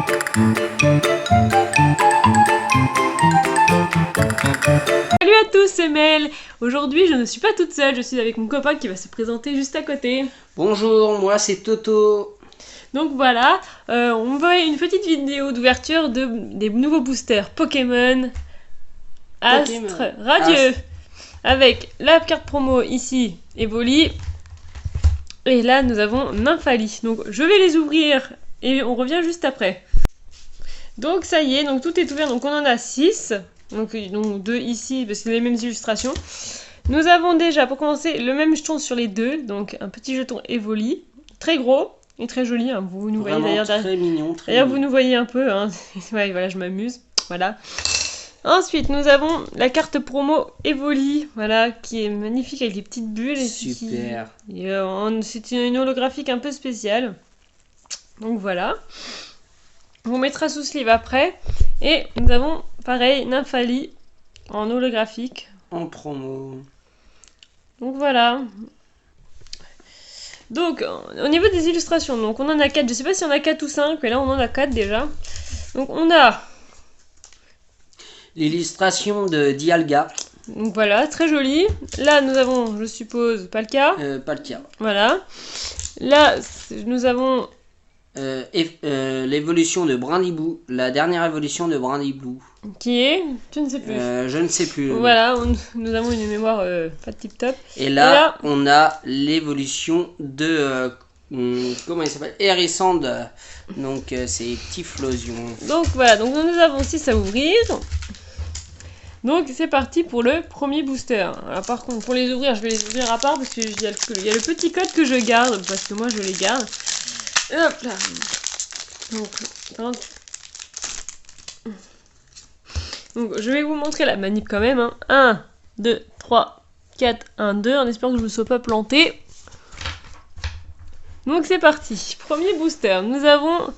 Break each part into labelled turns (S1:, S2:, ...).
S1: Salut à tous, c'est Mel. Aujourd'hui, je ne suis pas toute seule, je suis avec mon copain qui va se présenter juste à côté.
S2: Bonjour, moi c'est Toto.
S1: Donc voilà, on voit une petite vidéo d'ouverture des nouveaux boosters Pokémon Astre Radieux. Avec la carte promo ici, Evoli. Et là, nous avons Nymphali. Donc je vais les ouvrir et on revient juste après. Donc ça y est, donc tout est ouvert, donc on en a 6. Donc 2 ici, parce que c'est les mêmes illustrations. Nous avons déjà, pour commencer, le même jeton sur les deux. Donc un petit jeton Evoli, très gros et très joli. Hein. Vous nous voyez d'ailleurs.
S2: Très mignon, très
S1: d'ailleurs,
S2: mignon.
S1: vous nous voyez un peu. Hein. Ouais, voilà, je m'amuse. Voilà. Ensuite, nous avons la carte promo Evoli, voilà, qui est magnifique avec des petites bulles.
S2: Super.
S1: C'est une holographique un peu spéciale. Donc voilà. On vous mettra sous sleeve après. Et nous avons, pareil, Nymphali en holographique.
S2: En promo.
S1: Donc voilà. Donc, au niveau des illustrations, donc on en a 4. Je sais pas si on a 4 ou 5, mais là on en a 4 déjà. Donc on a...
S2: l'illustration de Dialga.
S1: Donc voilà, très joli. Là nous avons, je suppose, Palkia.
S2: Pas le cas.
S1: Voilà. Là, nous avons...
S2: l'évolution de Brindibou, la dernière évolution de Brindibou.
S1: Qui est? Je ne sais plus.
S2: Je ne sais plus.
S1: Voilà, nous avons une mémoire pas tip top.
S2: Et là, on a l'évolution de... comment il s'appelle? Hérissand. Donc c'est Typhlosion.
S1: Donc voilà, donc nous avons 6 à ouvrir. Donc c'est parti pour le premier booster. Alors, par contre, pour les ouvrir, je vais les ouvrir à part parce qu'il y a le petit code que je garde, parce que moi je les garde. Hop là. Donc je vais vous montrer la manip quand même. Hein. 1, 2, 3, 4, 1, 2, en espérant que je ne me sois pas planté. Donc c'est parti. Premier booster. Nous avons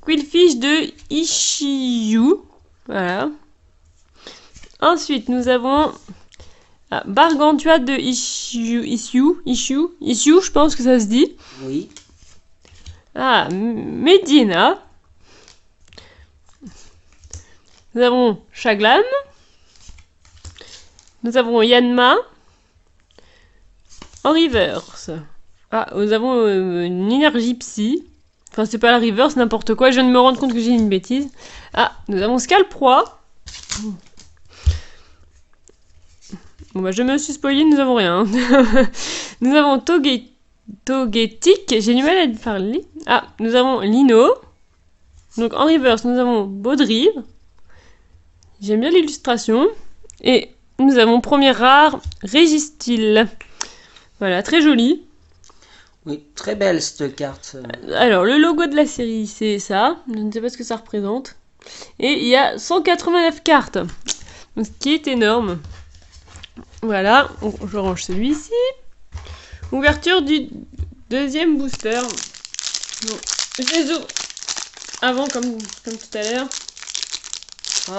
S1: Qwilfish de Ishiyu. Voilà. Ensuite, nous avons Bargantua de Ishiyu, je pense que ça se dit.
S2: Oui.
S1: Medina. Nous avons Chaglam. Nous avons Yanma. En reverse. Nous avons une énergie psy. Enfin, c'est pas la reverse, n'importe quoi. Je viens de me rendre compte que j'ai une bêtise. Nous avons Scalproie. Bon bah je me suis spoilé, nous avons rien. Nous avons Togetic, j'ai du mal à parler. Nous avons Lino. Donc en reverse, nous avons Baudrive. J'aime bien l'illustration. Et nous avons premier rare, Régistil. Voilà, très joli.
S2: Oui, très belle cette carte.
S1: Alors le logo de la série, c'est ça. Je ne sais pas ce que ça représente. Et il y a 189 cartes. Donc, ce qui est énorme. Voilà, je range celui-ci. Ouverture du deuxième booster. Bon, je les ouvre avant comme tout à l'heure. Je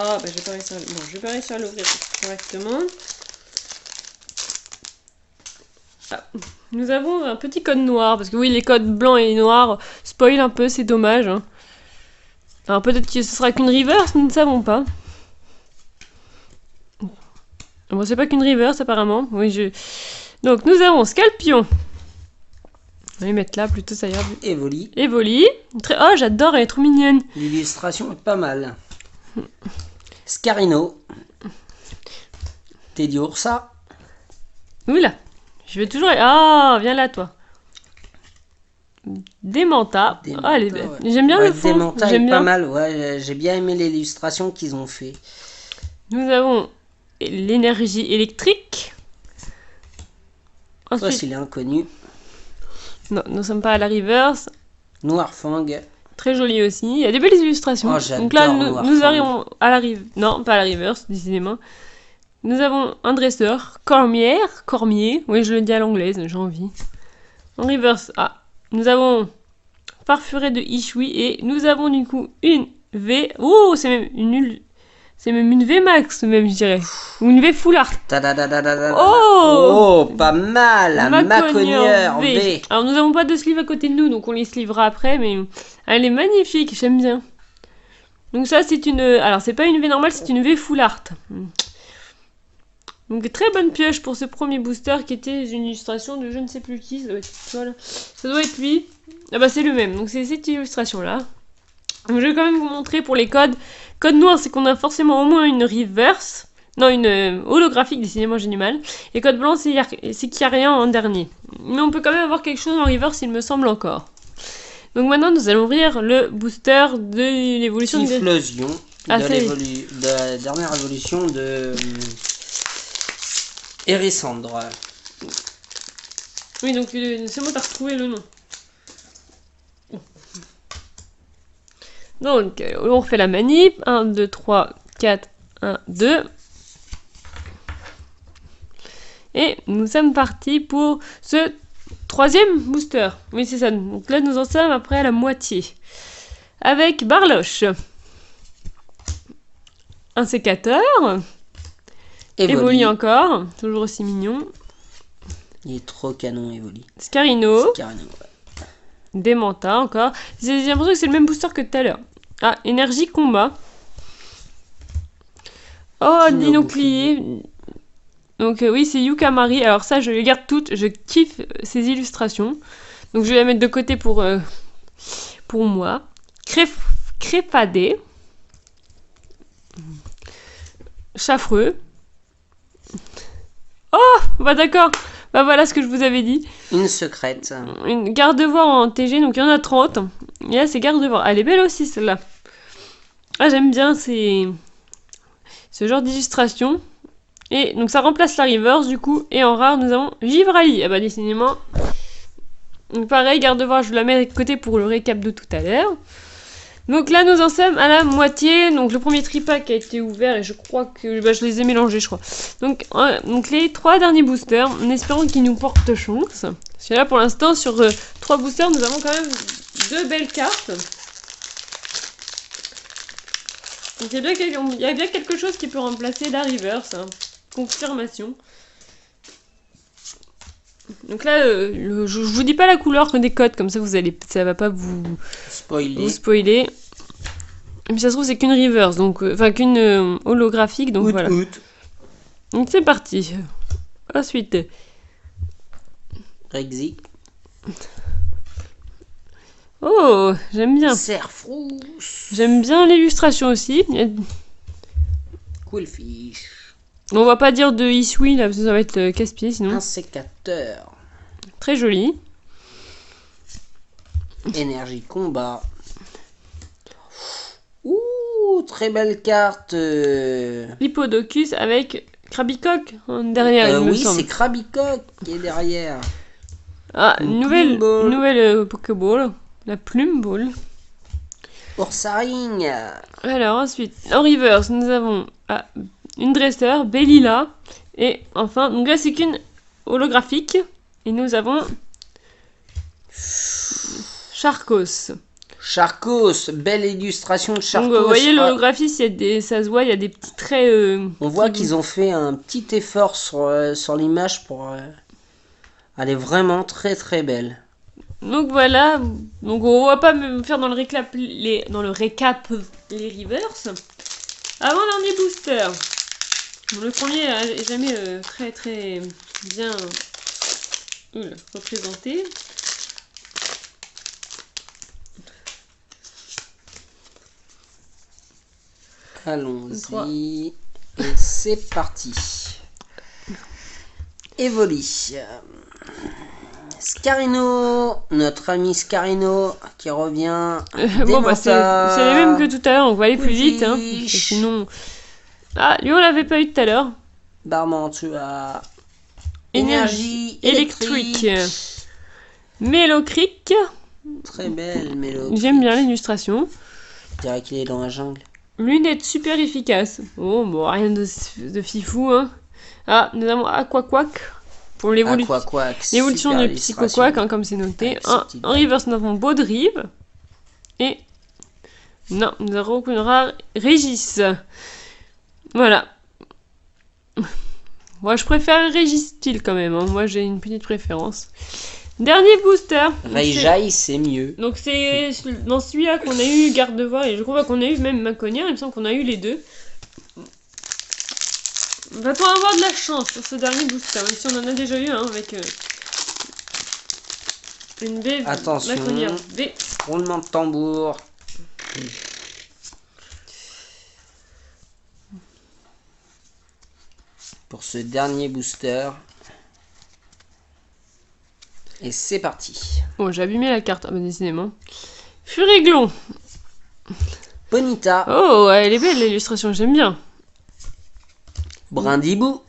S1: vais pas réussir à l'ouvrir correctement. Nous avons un petit code noir, parce que oui, les codes blancs et noirs spoilent un peu, c'est dommage. Hein. Alors peut-être que ce sera qu'une reverse, nous ne savons pas. Bon, c'est pas qu'une reverse apparemment. Oui, Donc nous avons Scalpion. On va les mettre là plutôt, ça ira.
S2: Evoli.
S1: Oh, j'adore, elle est trop mignonne.
S2: L'illustration est pas mal. Scarino. Teddiursa.
S1: Oula, je vais toujours... viens là toi. Démenta. Elle est belle. Ouais. J'aime bien le fond.
S2: Démenta est pas mal, ouais. J'ai bien aimé l'illustration qu'ils ont fait.
S1: Nous avons l'énergie électrique.
S2: Ensuite, il est inconnu.
S1: Non, nous ne sommes pas à la reverse.
S2: Noirfang.
S1: Très joli aussi. Il y a des belles illustrations. Donc là, nous arrivons à la reverse. Non, pas à la reverse, décidément. Nous avons un dresseur. Cormier. Oui, je le dis à l'anglaise, j'ai envie. En reverse, nous avons Farfuré de Ishui. Et nous avons du coup une V. Oh, c'est même C'est même une VMAX, même, je dirais. Ou une V Full Art.
S2: Oh, pas mal. Un
S1: Maconieur
S2: Maconieur V.
S1: Alors, nous n'avons pas de sleeve à côté de nous, donc on les slivera après, mais elle est magnifique, j'aime bien. Donc ça, c'est une... Alors, c'est pas une V normale, c'est une V Full Art. Donc, très bonne pioche pour ce premier booster qui était une illustration de je ne sais plus qui. Ça doit être lui. Ah bah, c'est le même. Donc, c'est cette illustration-là. Donc, je vais quand même vous montrer pour les codes. Code noir, c'est qu'on a forcément au moins une reverse. Non, une holographique, décidément j'ai du mal. Et code blanc, c'est qu'il n'y a rien en dernier. Mais on peut quand même avoir quelque chose en reverse, il me semble encore. Donc maintenant, nous allons ouvrir le booster de l'évolution de...
S2: Typhlosion, de la dernière évolution de... Hérissandre.
S1: Oui, donc c'est moi qui ai retrouvé le nom. Donc, on refait la manip. 1, 2, 3, 4, 1, 2. Et nous sommes partis pour ce troisième booster. Oui, c'est ça. Donc là, nous en sommes après à la moitié. Avec Barloche. Un sécateur. Evoli encore. Toujours aussi mignon.
S2: Il est trop canon, Evoli.
S1: Scarino.
S2: Scarino, ouais.
S1: Démenta encore. J'ai l'impression que c'est le même booster que tout à l'heure. Ah, énergie combat. Oh, Dinoclier. Donc oui, c'est Yukamari. Alors ça, je les garde toutes. Je kiffe ces illustrations. Donc je vais la mettre de côté pour moi. Crépadé. Chaffreux. Oh, bah d'accord. Bah voilà ce que je vous avais dit.
S2: Une secrète.
S1: Une garde-voix en TG, donc il y en a 30. Et là, c'est garde-voix. Elle est belle aussi, celle-là. Ah, j'aime bien ce genre d'illustration. Et donc ça remplace la reverse du coup. Et en rare, nous avons Givrali. Ah bah décidément. Donc pareil, garde-voix, je vous la mets de côté pour le récap de tout à l'heure. Donc là, nous en sommes à la moitié. Donc le premier tripack a été ouvert et je crois que je les ai mélangés, je crois. Donc les 3 derniers boosters, en espérant qu'ils nous portent chance. Parce que là, pour l'instant, sur 3 boosters, nous avons quand même 2 belles cartes. Donc il y a bien quelque chose qui peut remplacer la reverse. Hein. Confirmation. Donc là, je vous dis pas la couleur des codes, comme ça ça va pas vous spoiler. Et puis ça se trouve c'est qu'une reverse, donc enfin qu'une holographique, donc voilà. Donc c'est parti. Ensuite.
S2: Rexy.
S1: Oh, j'aime bien.
S2: Serfrousse.
S1: J'aime bien l'illustration aussi.
S2: Coolfish.
S1: On va pas dire de Isui là, parce que ça va être casse-pied sinon.
S2: Un sécateur.
S1: Très joli.
S2: Énergie combat. Ouh, très belle carte.
S1: Hippodocus avec Krabicoque derrière. Il me
S2: oui,
S1: semble.
S2: c'est Krabicoque qui est derrière.
S1: Ah, nouvelle Pokéball. La Plume Ball.
S2: Oursaring.
S1: Alors ensuite, en reverse, nous avons une dresseur, Bellila. Et enfin, donc là c'est qu'une holographique. Et nous avons Charcos.
S2: Charcos, belle illustration de Charcos.
S1: Donc vous voyez l'holographie, ça se voit, il y a des petits traits.
S2: On voit qu'ils ont fait un petit effort sur l'image pour... Elle est vraiment très très belle.
S1: Donc voilà, donc on va pas me faire dans le récap les reverse. Avant-dernier booster. Bon, le premier est jamais très très bien représenté.
S2: Allons-y. Et c'est parti. Evoli. Scarino, notre ami Scarino qui revient.
S1: Bon bah c'est les mêmes que tout à l'heure, on va aller plus vite. Hein, sinon... Ah, lui on l'avait pas eu tout à l'heure.
S2: Barmantua.
S1: Énergie électrique. Mélocric.
S2: Très belle Mélocric.
S1: J'aime bien l'illustration.
S2: Je dirais qu'il est dans la jungle.
S1: Lunettes super efficaces. Oh, bon, rien de fifou, hein. Ah, nous avons Aquaquack pour l'évolution du Psychoquack, hein, comme c'est noté. En reverse, nous avons Baudrive. Et... Non, nous avons une rare Régis. Voilà. Moi, je préfère Régis Style quand même. Hein. Moi, j'ai une petite préférence. Dernier booster.
S2: Reijai, c'est mieux.
S1: Donc, c'est dans celui-là qu'on a eu Gardevoir et je crois qu'on a eu même Macognière. Il me semble qu'on a eu les deux. Va-t-on avoir de la chance sur ce dernier booster, même si on en a déjà eu un avec une V.
S2: Attention.
S1: Macognière V.
S2: Roulement de tambour. Pour ce dernier booster. Et c'est parti.
S1: Oh, j'ai abîmé la carte. Ah bah décidément. Furiglon.
S2: Bonita.
S1: Oh, elle est belle l'illustration, j'aime bien.
S2: Brindibou.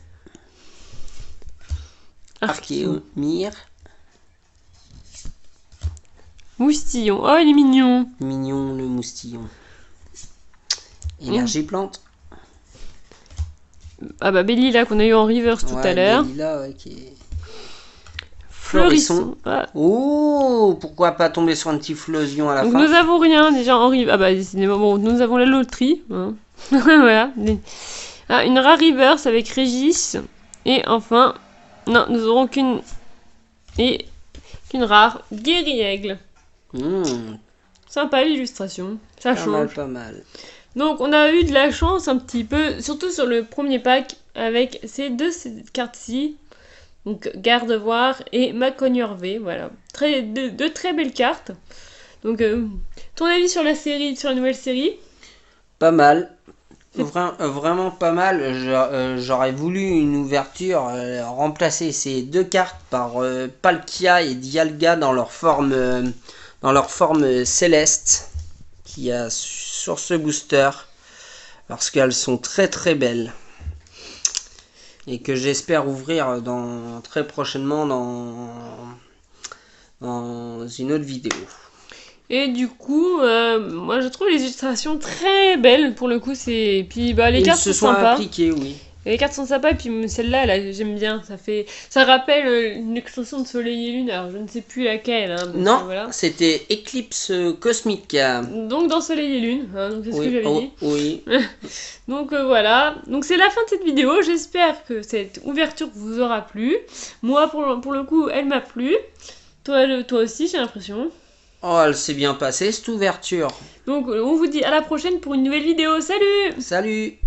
S2: Archéomire.
S1: Moustillon. Oh, il est mignon.
S2: Mignon le moustillon. Énergie plante.
S1: Ah bah Bellila qu'on a eu en reverse tout à l'heure.
S2: Bellila, ouais, qui est...
S1: Fleurisson. Ah.
S2: Oh, pourquoi pas tomber sur un petit Fleusion à la
S1: Donc
S2: fin.
S1: nous avons rien déjà en reverse. Ah bah décidément, bon, nous avons la loterie. Hein. Voilà. Ah, une rare reverse avec Régis. Et enfin, non, nous aurons qu'une rare Guéri-Aigle. Sympa l'illustration, ça change.
S2: Pas mal.
S1: Donc on a eu de la chance un petit peu, surtout sur le premier pack avec ces deux cartes-ci. Donc Gardevoir et Macognière V, voilà. Deux très belles cartes. Donc ton avis sur la série, sur la nouvelle série?
S2: Pas mal. Vraiment pas mal. J'aurais voulu une ouverture, remplacer ces deux cartes par Palkia et Dialga dans leur forme céleste qu'il y a sur ce booster, parce qu'elles sont très très belles et que j'espère ouvrir très prochainement dans une autre vidéo.
S1: Et du coup, moi je trouve les illustrations très belles pour le coup. Puis bah, les cartes sont sympas.
S2: Appliquées, oui.
S1: Et les cartes sont sympas, et puis celle-là, là, j'aime bien. Ça rappelle une extension de Soleil et Lune, alors je ne sais plus laquelle. Hein, donc,
S2: non,
S1: voilà.
S2: c'était Éclipse Cosmique.
S1: Donc dans Soleil et Lune, hein, donc c'est ce que j'avais dit.
S2: Oui.
S1: Donc voilà, donc c'est la fin de cette vidéo. J'espère que cette ouverture vous aura plu. Moi, pour le coup, elle m'a plu. Toi aussi, j'ai l'impression.
S2: Oh, elle s'est bien passée cette ouverture.
S1: Donc on vous dit à la prochaine pour une nouvelle vidéo. Salut!
S2: Salut!